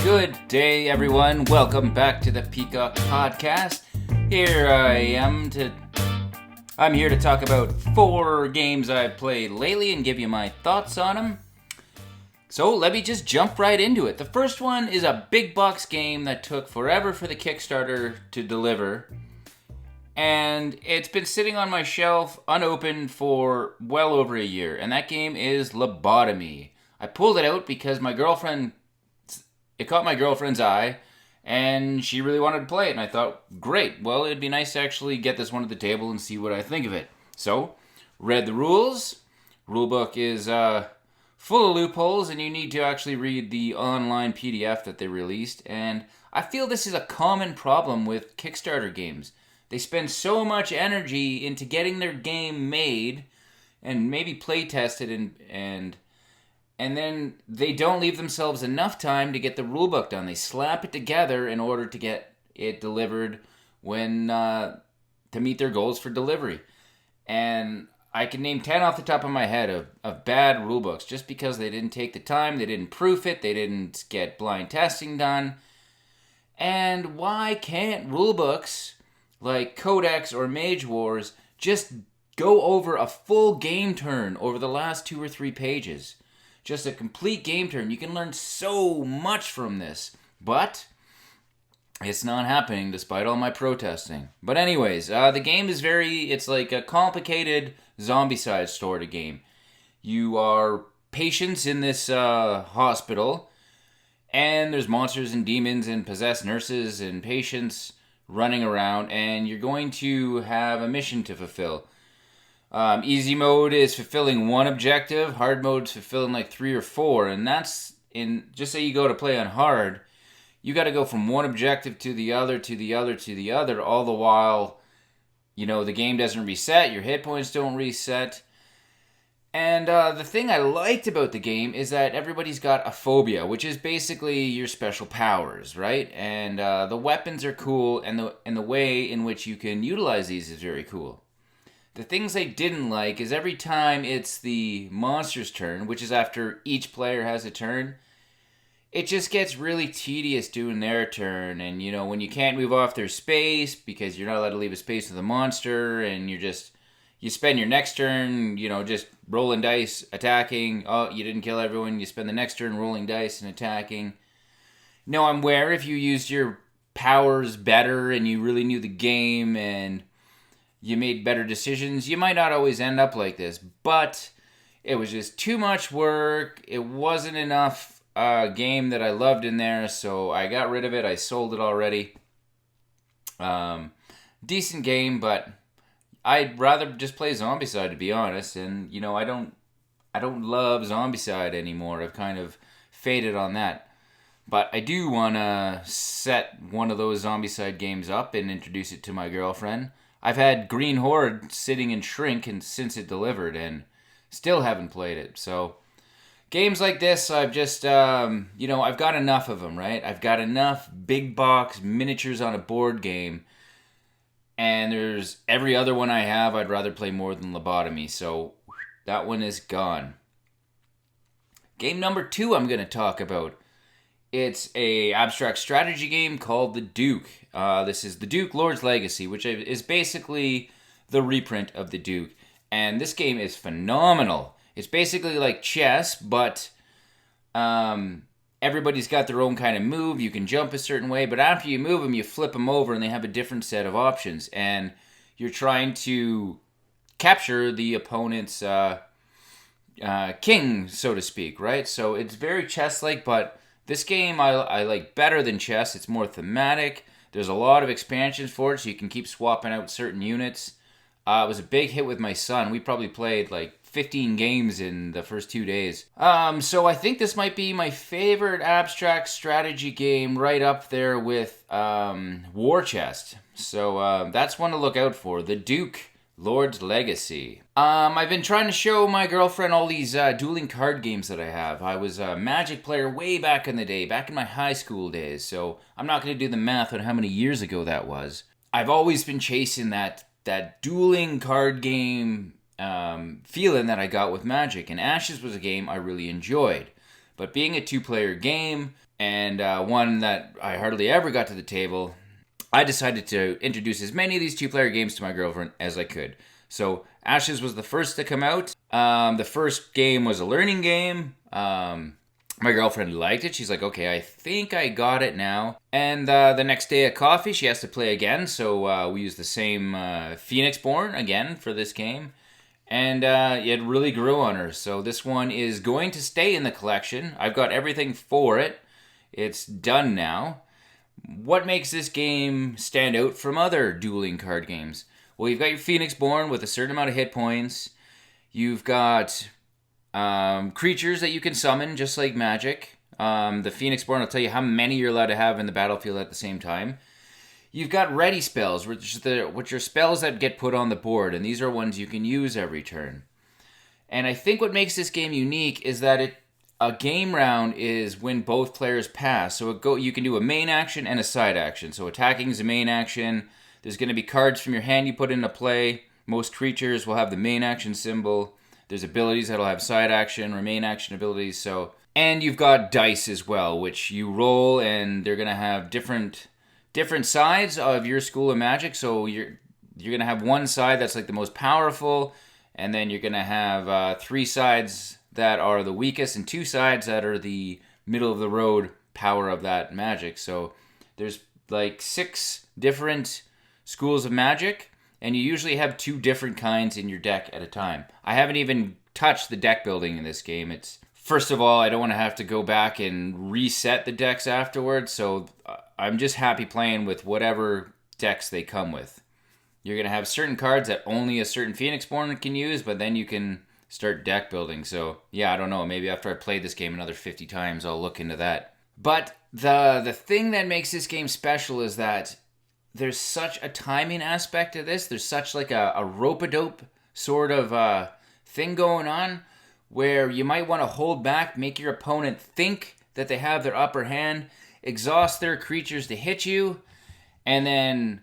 Good day, everyone. Welcome back to the Peacock Podcast. I'm here to talk about 4 games I've played lately and give you my thoughts on them. So let me just jump right into it. The first one is a big box game that took forever for the Kickstarter to deliver. And it's been sitting on my shelf unopened for well over a year. And that game is Lobotomy. I pulled it out because it caught my girlfriend's eye, and she really wanted to play it, and I thought, great, well, it'd be nice to actually get this one at the table and see what I think of it. So, read the rules. Rulebook is full of loopholes, and you need to actually read the online PDF that they released, and I feel this is a common problem with Kickstarter games. They spend so much energy into getting their game made, and maybe play tested, and then they don't leave themselves enough time to get the rulebook done. They slap it together in order to get it delivered to meet their goals for delivery. And I can name 10 off the top of my head of bad rulebooks just because they didn't take the time, they didn't proof it, they didn't get blind testing done. And why can't rulebooks like Codex or Mage Wars just go over a full game turn over the last 2 or 3 pages? Just a complete game turn. You can learn so much from this. But it's not happening despite all my protesting. But anyways, the game is it's like a complicated zombie-side story game. You are patients in this hospital, and there's monsters and demons and possessed nurses and patients running around, and you're going to have a mission to fulfill. Easy mode is fulfilling 1 objective. Hard mode is fulfilling like 3 or 4. And that's just say you go to play on hard, you got to go from 1 objective to the other, to the other, to the other, all the while, the game doesn't reset, your hit points don't reset. And the thing I liked about the game is that everybody's got a phobia, which is basically your special powers, right? And the weapons are cool, and the way in which you can utilize these is very cool. The things I didn't like is every time it's the monster's turn, which is after each player has a turn, it just gets really tedious doing their turn. And, when you can't move off their space because you're not allowed to leave a space with the monster, and you spend your next turn, just rolling dice, attacking. Oh, you didn't kill everyone. You spend the next turn rolling dice and attacking. No, I'm aware if you used your powers better and you really knew the game and you made better decisions, you might not always end up like this, but it was just too much work. It wasn't enough game that I loved in there, so I got rid of it. I sold it already. Decent game, but I'd rather just play Zombicide, to be honest. And I don't love Zombicide anymore. I've kind of faded on that. But I do want to set one of those Zombicide games up and introduce it to my girlfriend. I've had Green Horde sitting in Shrink since it delivered and still haven't played it. So games like this, I've just, I've got enough of them, right? I've got enough big box miniatures on a board game. And there's every other one I have I'd rather play more than Lobotomy. So that one is gone. Game number 2 I'm going to talk about. It's a abstract strategy game called The Duke. This is The Duke Lord's Legacy, which is basically the reprint of The Duke. And this game is phenomenal. It's basically like chess, but everybody's got their own kind of move. You can jump a certain way, but after you move them, you flip them over, and they have a different set of options. And you're trying to capture the opponent's king, so to speak, right? So it's very chess-like, but this game I like better than chess. It's more thematic. There's a lot of expansions for it, so you can keep swapping out certain units. It was a big hit with my son. We probably played like 15 games in the first 2 days. So I think this might be my favorite abstract strategy game, right up there with War Chest. So that's one to look out for. The Duke Lord's Legacy. I've been trying to show my girlfriend all these dueling card games that I have. I was a Magic player way back in the day, back in my high school days, so I'm not going to do the math on how many years ago that was. I've always been chasing that dueling card game feeling that I got with Magic, and Ashes was a game I really enjoyed. But being a 2-player game, and one that I hardly ever got to the table, I decided to introduce as many of these 2-player games to my girlfriend as I could. So Ashes was the first to come out. The first game was a learning game. My girlfriend liked it. She's like, okay, I think I got it now. And the next day at coffee, she has to play again. So we used the same Phoenixborn again for this game. And it really grew on her. So this one is going to stay in the collection. I've got everything for it. It's done now. What makes this game stand out from other dueling card games? Well, you've got your Phoenixborn with a certain amount of hit points. You've got creatures that you can summon, just like Magic. The Phoenixborn will tell you how many you're allowed to have in the battlefield at the same time. You've got ready spells, which are spells that get put on the board, and these are ones you can use every turn. And I think what makes this game unique is that a game round is when both players pass. So you can do a main action and a side action. So attacking is a main action. There's going to be cards from your hand you put into play. Most creatures will have the main action symbol. There's abilities that'll have side action or main action abilities. And you've got dice as well, which you roll, and they're going to have different sides of your school of magic. So you're going to have one side that's like the most powerful, and then you're going to have 3 sides that are the weakest and 2 sides that are the middle of the road power of that magic. So there's like 6 different schools of magic, and you usually have 2 different kinds in your deck at a time. I haven't even touched the deck building in this game. First of all, I don't want to have to go back and reset the decks afterwards, so I'm just happy playing with whatever decks they come with. You're going to have certain cards that only a certain Phoenixborn can use, but then you can start deck building. So, yeah, I don't know. Maybe after I play this game another 50 times, I'll look into that. But the thing that makes this game special is that there's such a timing aspect to this. There's such like a rope-a-dope sort of thing going on where you might want to hold back, make your opponent think that they have their upper hand, exhaust their creatures to hit you, and then,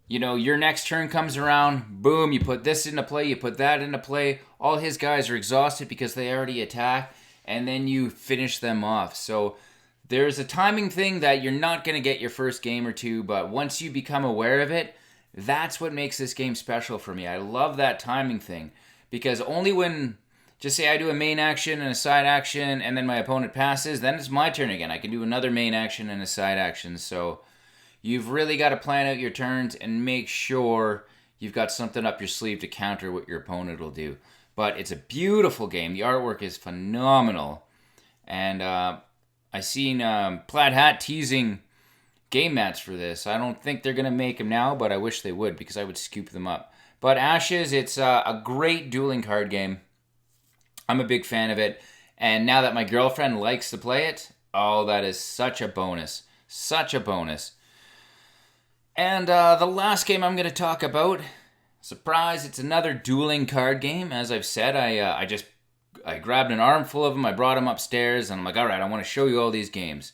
your next turn comes around, boom, you put this into play, you put that into play, all his guys are exhausted because they already attack, and then you finish them off. So there's a timing thing that you're not going to get your first game or two, but once you become aware of it, that's what makes this game special for me. I love that timing thing, because only when, just say I do a main action and a side action, and then my opponent passes, then it's my turn again. I can do another main action and a side action. So you've really got to plan out your turns and make sure you've got something up your sleeve to counter what your opponent will do. But it's a beautiful game. The artwork is phenomenal. And I seen Plaid Hat teasing game mats for this. I don't think they're going to make them now, but I wish they would, because I would scoop them up. But Ashes, it's a great dueling card game. I'm a big fan of it. And now that my girlfriend likes to play it, oh, that is such a bonus. Such a bonus. And the last game I'm going to talk about, surprise, it's another dueling card game. As I've said, I grabbed an armful of them, I brought them upstairs, and I'm like, all right, I want to show you all these games.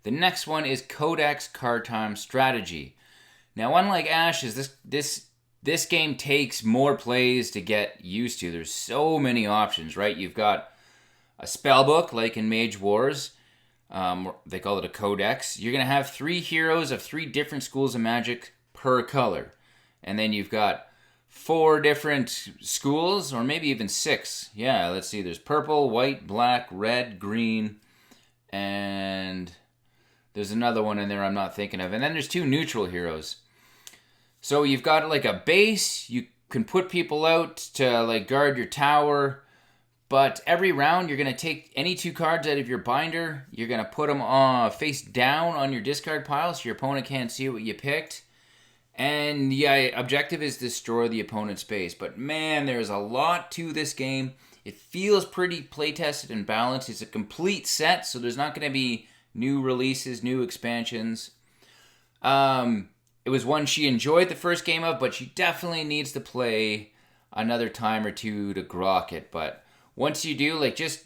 The next one is Codex Card Time Strategy. Now, unlike Ashes, this game takes more plays to get used to. There's so many options, right? You've got a spell book, like in Mage Wars. They call it a Codex. You're going to have 3 heroes of 3 different schools of magic per color. And then you've got 4 different schools, or maybe even 6. Yeah, let's see. There's purple, white, black, red, green, and there's another one in there I'm not thinking of. And then there's 2 neutral heroes. So you've got like a base. You can put people out to like guard your tower. But every round, you're going to take any 2 cards out of your binder. You're going to put them face down on your discard pile so your opponent can't see what you picked. And the objective is destroy the opponent's base. But man, there's a lot to this game. It feels pretty play-tested and balanced. It's a complete set, so there's not going to be new releases, new expansions. It was one she enjoyed the first game of, but she definitely needs to play another time or 2 to grok it. But once you do, like, just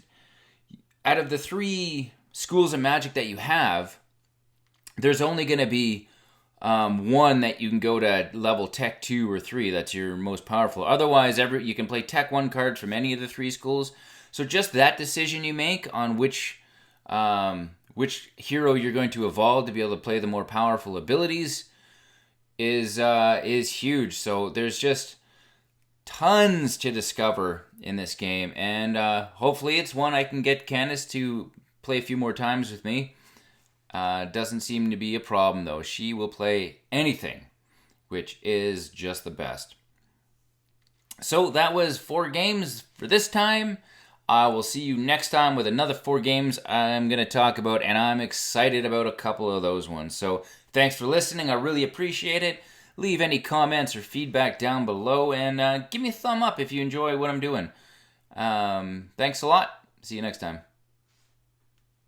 out of the 3 schools of magic that you have, there's only going to be one that you can go to level Tech 2 or 3. That's your most powerful. Otherwise, you can play Tech 1 cards from any of the 3 schools. So just that decision you make on which which hero you're going to evolve to be able to play the more powerful abilities is huge. So there's just tons to discover in this game, and hopefully it's one I can get Candace to play a few more times with me. Doesn't seem to be a problem though. She will play anything, which is just the best. So that was 4 games for this time. I will see you next time with another 4 games I'm going to talk about, and I'm excited about a couple of those ones. So thanks for listening. I really appreciate it. Leave any comments or feedback down below, and give me a thumb up if you enjoy what I'm doing. Thanks a lot. See you next time.